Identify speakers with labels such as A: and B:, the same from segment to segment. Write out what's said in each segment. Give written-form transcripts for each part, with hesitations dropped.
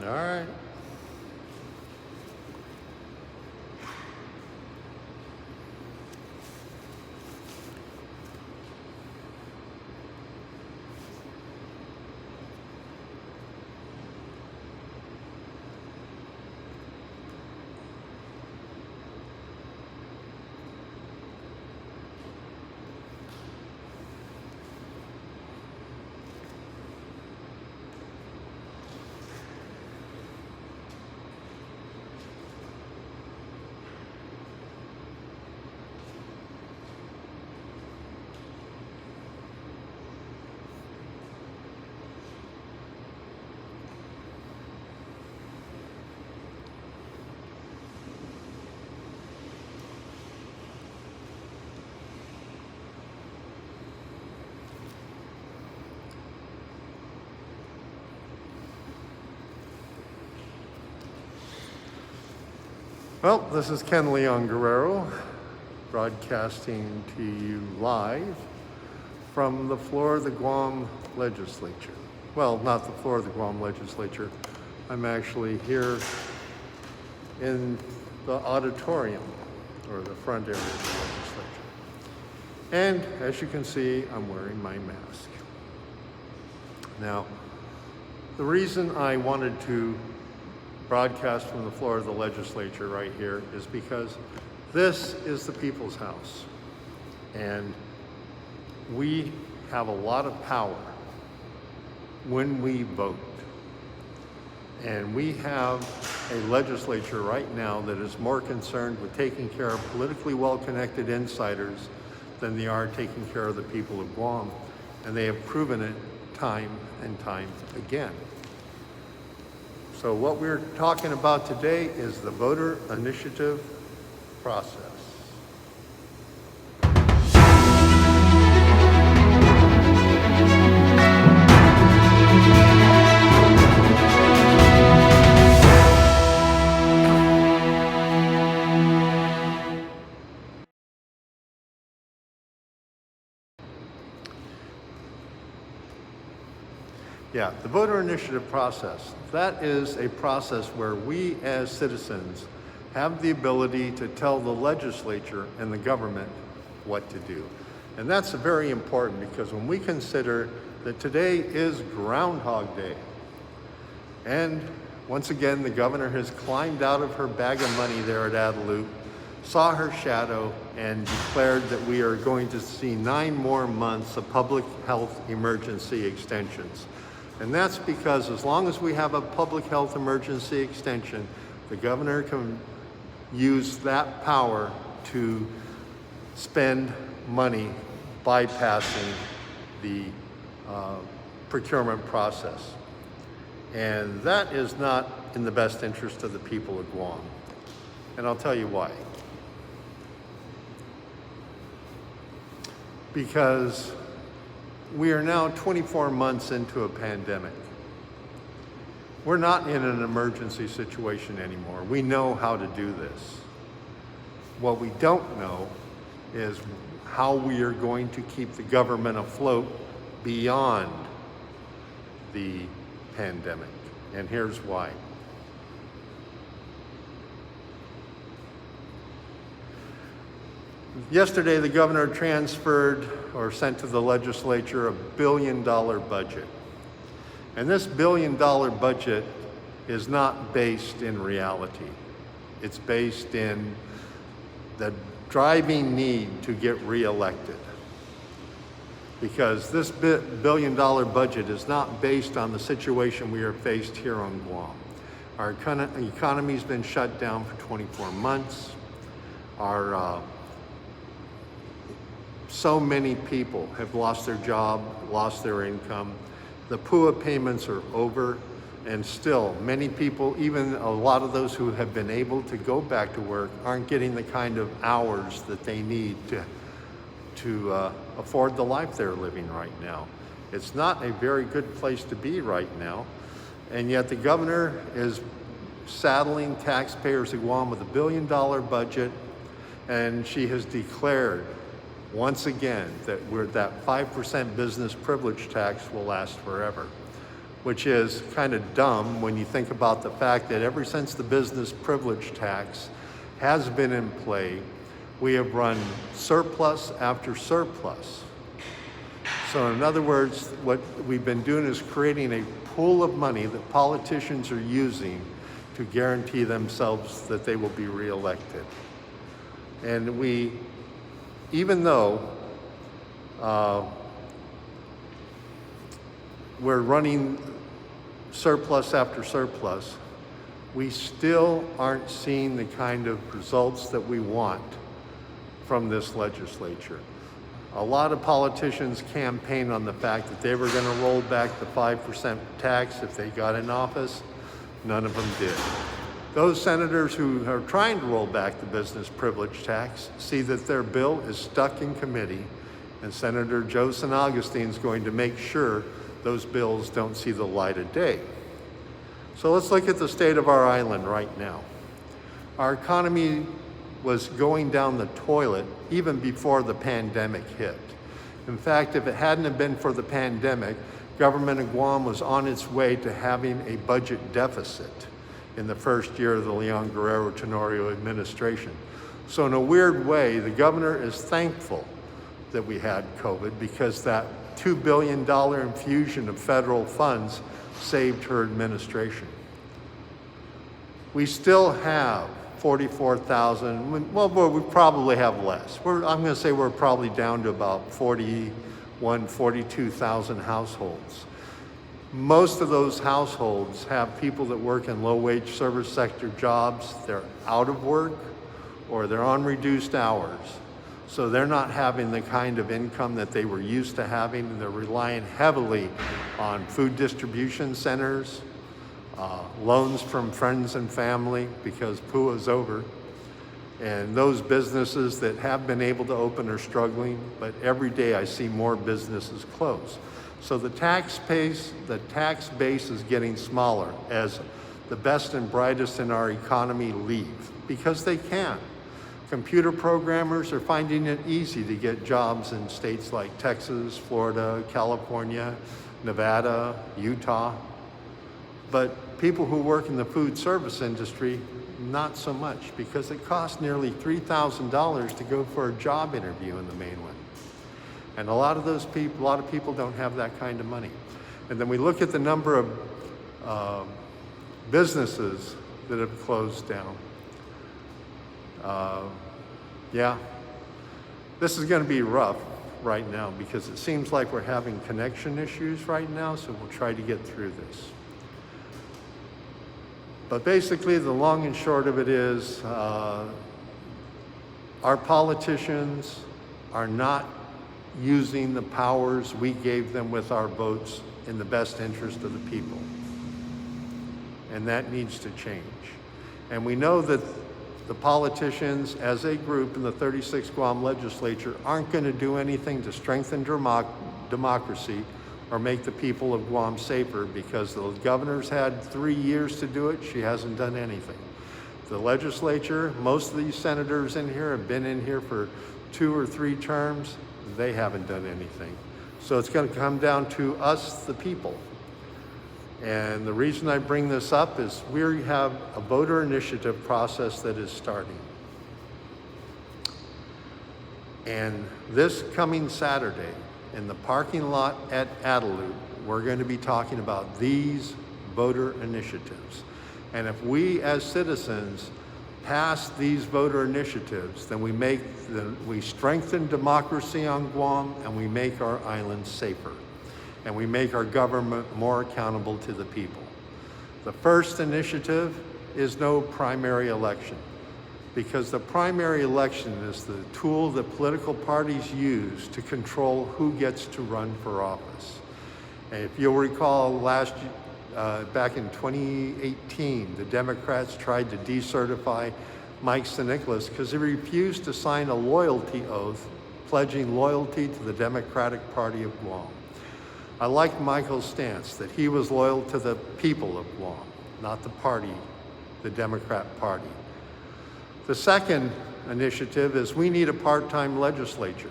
A: All right. Well, this is Ken Leon-Guerrero, broadcasting to you live from the floor of the Guam legislature. Well, not the floor of the Guam legislature. I'm actually here in the auditorium, or the front area of the legislature. And as you can see, I'm wearing my mask. Now, the reason I wanted to broadcast from the floor of the legislature right here is because this is the people's house. And we have a lot of power when we vote. And we have a legislature right now that is more concerned with taking care of politically well-connected insiders than they are taking care of the people of Guam. And they have proven it time and time again. So what we're talking about today is the voter initiative process. Yeah, the voter initiative process, that is a process where we as citizens have the ability to tell the legislature and the government what to do. And that's very important because when we consider that today is Groundhog Day, and once again, the governor has climbed out of her bag of money there at Adelut, saw her shadow, and declared that we are going to see 9 more months of public health emergency extensions. And that's because as long as we have a public health emergency extension, the governor can use that power to spend money bypassing the procurement process. And that is not in the best interest of the people of Guam. And I'll tell you why. Because we are now 24 months into a pandemic. We're not in an emergency situation anymore. We know how to do this. What we don't know is how we are going to keep the government afloat beyond the pandemic. And here's why. Yesterday, the governor transferred or sent to the legislature $1 billion budget. And this $1 billion budget is not based in reality. It's based in the driving need to get reelected. Because this $1 billion budget is not based on the situation we are faced here on Guam. Our economy's been shut down for 24 months. So many people have lost their job, lost their income. The PUA payments are over, and still many people, even a lot of those who have been able to go back to work, aren't getting the kind of hours that they need to afford the life they're living right now. It's not a very good place to be right now, and yet the governor is saddling taxpayers of Guam with $1 billion budget, and she has declared once again that that 5% business privilege tax will last forever. which is kind of dumb when you think about the fact that ever since the business privilege tax has been in play, we have run surplus after surplus. So in other words, what we've been doing is creating a pool of money that politicians are using to guarantee themselves that they will be reelected. And even though we're running surplus after surplus, we still aren't seeing the kind of results that we want from this legislature. A lot of politicians campaigned on the fact that they were going to roll back the 5% tax if they got in office. None of them did. Those senators who are trying to roll back the business privilege tax see that their bill is stuck in committee, and Senator Joe St. Augustine is going to make sure those bills don't see the light of day. So let's look at the state of our island right now. Our economy was going down the toilet even before the pandemic hit. In fact, if it hadn't have been for the pandemic, government of Guam was on its way to having a budget deficit in the first year of the Leon-Guerrero Tenorio administration. So in a weird way, the governor is thankful that we had COVID, because that $2 billion infusion of federal funds saved her administration. We still have 44,000, well, we probably have less. I'm gonna say we're probably down to about 42,000 households. Most of those households have people that work in low-wage service sector jobs. They're out of work or they're on reduced hours. So they're not having the kind of income that they were used to having, and they're relying heavily on food distribution centers, loans from friends and family because PUA is over. And those businesses that have been able to open are struggling, but every day I see more businesses close. So the tax base is getting smaller as the best and brightest in our economy leave, because they can. Computer programmers are finding it easy to get jobs in states like Texas, Florida, California, Nevada, Utah. But people who work in the food service industry, not so much, because it costs nearly $3,000 to go for a job interview in the mainland. And a lot of people don't have that kind of money. And then we look at the number of businesses that have closed down. Yeah, this is going to be rough right now, because it seems like we're having connection issues right now, so we'll try to get through this. But basically, the long and short of it is, our politicians are not using the powers we gave them with our votes in the best interest of the people. And that needs to change. And we know that the politicians as a group in the 36th Guam legislature aren't going to do anything to strengthen democracy or make the people of Guam safer, because the governor's had 3 years to do it. She hasn't done anything. The legislature, most of these senators in here have been in here for 2 or 3 terms. They haven't done anything. So it's going to come down to us, the people. And the reason I bring this up is we have a voter initiative process that is starting. And this coming Saturday, in the parking lot at Adelut, we're going to be talking about these voter initiatives. And if we as citizens pass these voter initiatives, then we strengthen democracy on Guam, and we make our island safer. And we make our government more accountable to the people. The first initiative is no primary election, because the primary election is the tool that political parties use to control who gets to run for office. And if you'll recall, back in 2018, the Democrats tried to decertify Mike St. Nicholas because he refused to sign a loyalty oath pledging loyalty to the Democratic Party of Guam. I like Michael's stance that he was loyal to the people of Guam, not the party, the Democrat Party. The second initiative is we need a part-time legislature.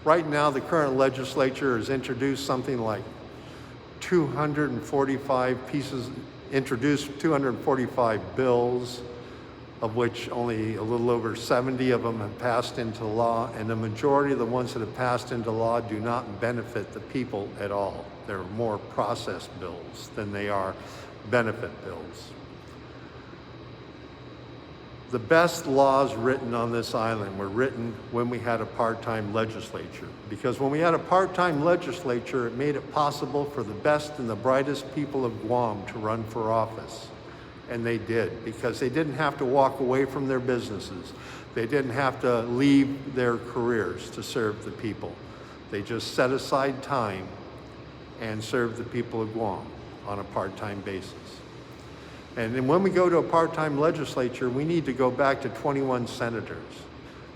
A: Right now, the current legislature has introduced something like 245 pieces, introduced 245 bills, of which only a little over 70 of them have passed into law, and the majority of the ones that have passed into law do not benefit the people at all. They're more process bills than they are benefit bills. The best laws written on this island were written when we had a part-time legislature, because when we had a part-time legislature, it made it possible for the best and the brightest people of Guam to run for office. And they did, because they didn't have to walk away from their businesses. They didn't have to leave their careers to serve the people. They just set aside time and served the people of Guam on a part-time basis. And then when we go to a part-time legislature, we need to go back to 21 senators,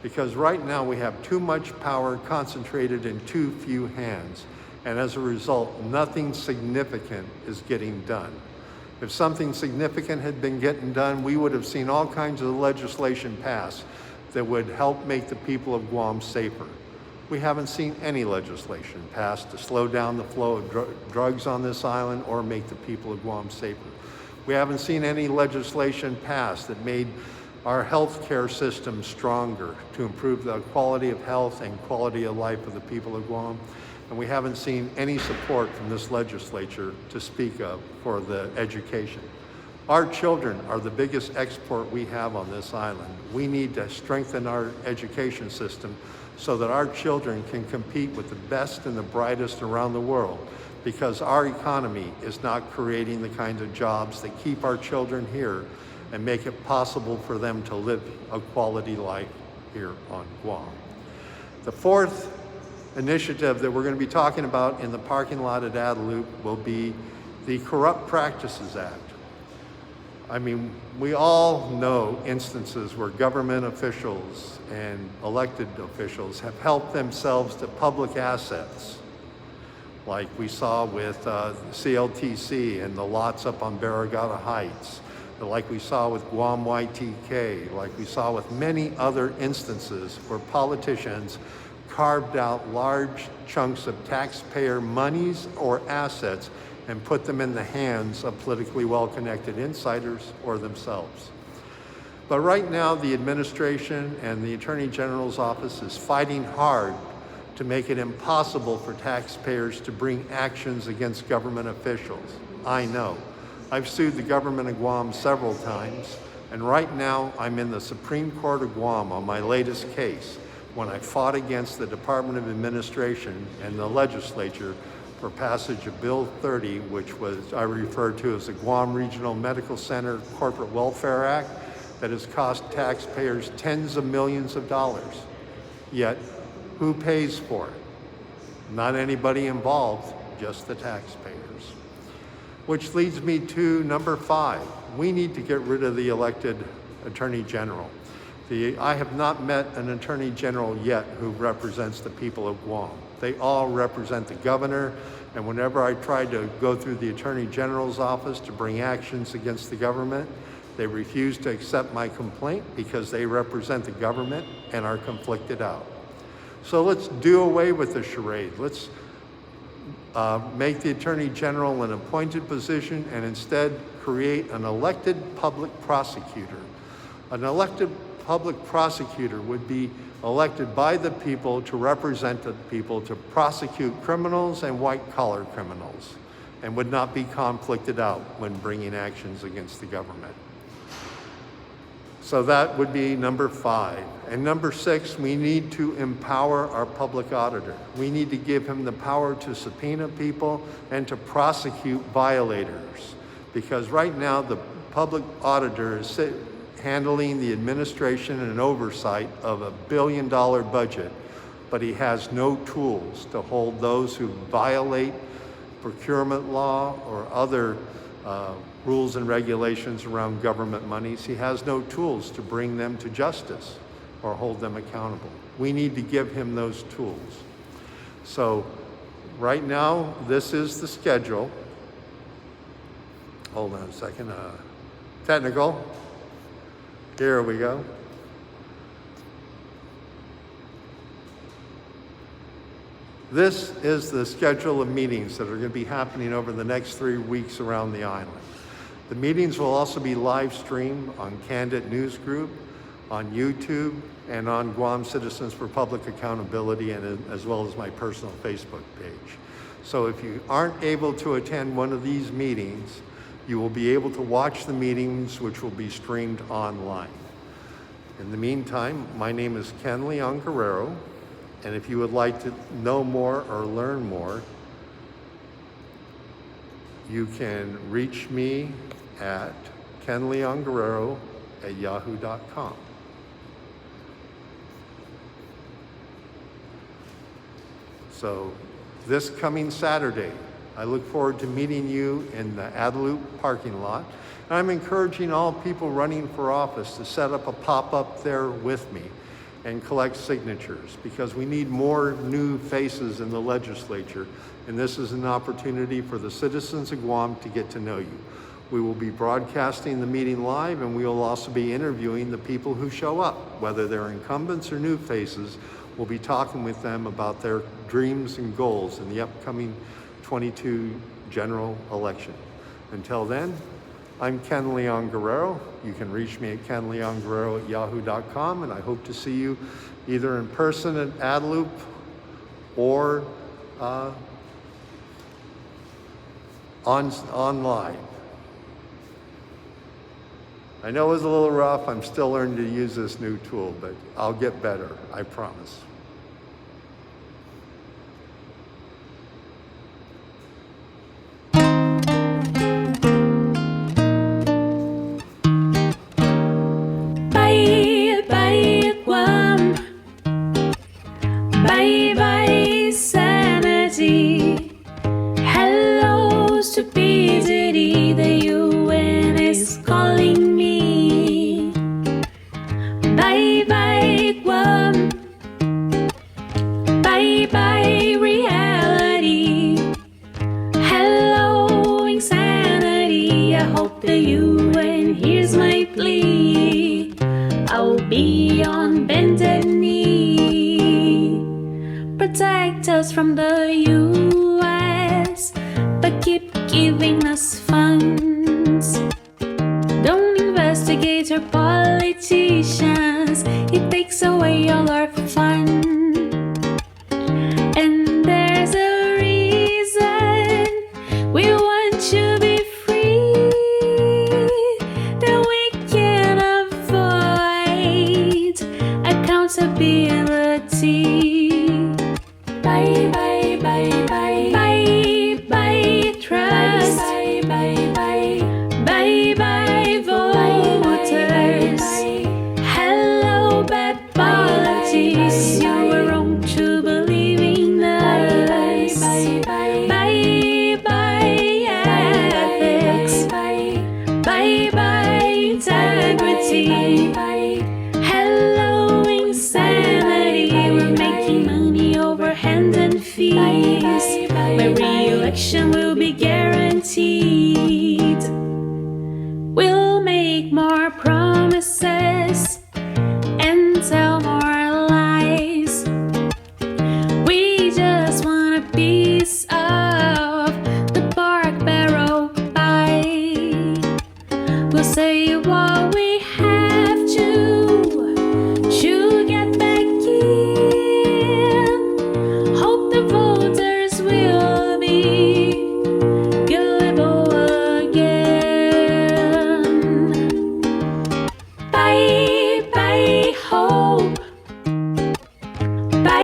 A: because right now we have too much power concentrated in too few hands. And as a result, nothing significant is getting done. If something significant had been getting done, we would have seen all kinds of legislation pass that would help make the people of Guam safer. We haven't seen any legislation passed to slow down the flow of drugs on this island or make the people of Guam safer. We haven't seen any legislation passed that made our healthcare system stronger to improve the quality of health and quality of life of the people of Guam. And we haven't seen any support from this legislature to speak of for the education. Our children are the biggest export we have on this island. We need to strengthen our education system so that our children can compete with the best and the brightest around the world, because our economy is not creating the kinds of jobs that keep our children here and make it possible for them to live a quality life here on Guam. The fourth initiative that we're going to be talking about in the parking lot at Adelup will be the Corrupt Practices Act. I mean, we all know instances where government officials and elected officials have helped themselves to public assets, like we saw with CLTC and the lots up on Barragata Heights, like we saw with Guam YTK, like we saw with many other instances where politicians carved out large chunks of taxpayer monies or assets and put them in the hands of politically well-connected insiders or themselves. But right now, the administration and the Attorney General's office is fighting hard to make it impossible for taxpayers to bring actions against government officials. I know. I've sued the government of Guam several times, and right now I'm in the Supreme Court of Guam on my latest case, when I fought against the Department of Administration and the legislature for passage of Bill 30, which was I refer to as the Guam Regional Medical Center Corporate Welfare Act, that has cost taxpayers tens of millions of dollars. Yet, who pays for it? Not anybody involved, just the taxpayers. Which leads me to number 5. We need to get rid of the elected Attorney General. I have not met an Attorney General yet who represents the people of Guam. They all represent the governor, and whenever I tried to go through the Attorney General's office to bring actions against the government, they refuse to accept my complaint because they represent the government and are conflicted out. So let's do away with the charade. Let's make the Attorney General an appointed position and instead create an elected public prosecutor. An elected public prosecutor would be elected by the people to represent the people to prosecute criminals and white-collar criminals, and would not be conflicted out when bringing actions against the government. So that would be number 5. And number 6, we need to empower our public auditor. We need to give him the power to subpoena people and to prosecute violators. Because right now, the public auditor is handling the administration and oversight of a $1 billion budget, but he has no tools to hold those who violate procurement law or other rules and regulations around government monies. He has no tools to bring them to justice or hold them accountable. We need to give him those tools. So right now, this is the schedule. Hold on a second. Technical. Here we go. This is the schedule of meetings that are going to be happening over the next 3 weeks around the island. The meetings will also be live streamed on Candid News Group, on YouTube, and on Guam Citizens for Public Accountability, and as well as my personal Facebook page. So if you aren't able to attend one of these meetings, you will be able to watch the meetings, which will be streamed online. In the meantime, my name is Ken Leon-Guerrero, and if you would like to know more or learn more, you can reach me at kenleonguerrero@yahoo.com. So this coming Saturday, I look forward to meeting you in the Adelup parking lot. And I'm encouraging all people running for office to set up a pop-up there with me and collect signatures, because we need more new faces in the legislature, and this is an opportunity for the citizens of Guam to get to know you. We will be broadcasting the meeting live, and we will also be interviewing the people who show up, whether they're incumbents or new faces. We'll be talking with them about their dreams and goals in the upcoming 22 general election. Until then, I'm Ken Leon-Guerrero. You can reach me at kenleonguerrero@yahoo.com, and I hope to see you either in person at Adelup or online. I know it was a little rough. I'm still learning to use this new tool, but I'll get better, I promise.
B: Bye bye Guam, bye bye sanity, hello stupidity, the UN is calling me. Bye bye Guam, bye bye reality, hello insanity, I hope the UN hears my plea. I'll be on bended knee. Protect us from the US, but keep giving us funds. Don't investigate our politicians, it takes away all our fun. And there's a reason we want to be free, that we can avoid accountability. Bye bye bye bye bye bye trust. Bye bye bye bye bye voters. Hello bad politics, you were wrong to believe in us. Bye bye ethics. Bye bye integrity. Hello insanity, we're making money over hand and feet. My re-election will be guaranteed. We'll make more progress.